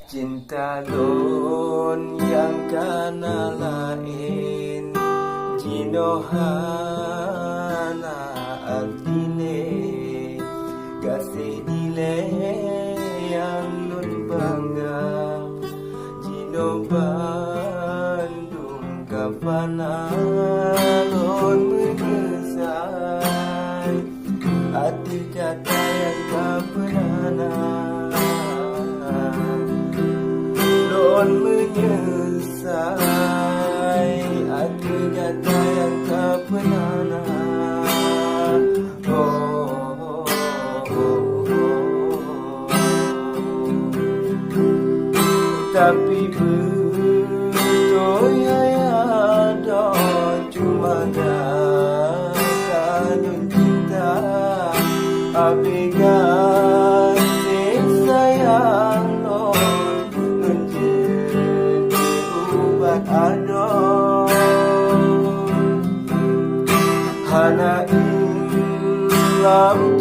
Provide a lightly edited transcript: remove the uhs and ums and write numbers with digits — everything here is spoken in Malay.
Cinta lon yang kana lain Jinohana artine Kasih dile yang nun bangga Jino Bandung kapana lon menyesal Hati kata yang tak pernah Lon menyesal Hati kata yang tak pernah Tapi betul ya ada cuma kanun cinta Abigan sayang non jadi ubat ada Hana ilam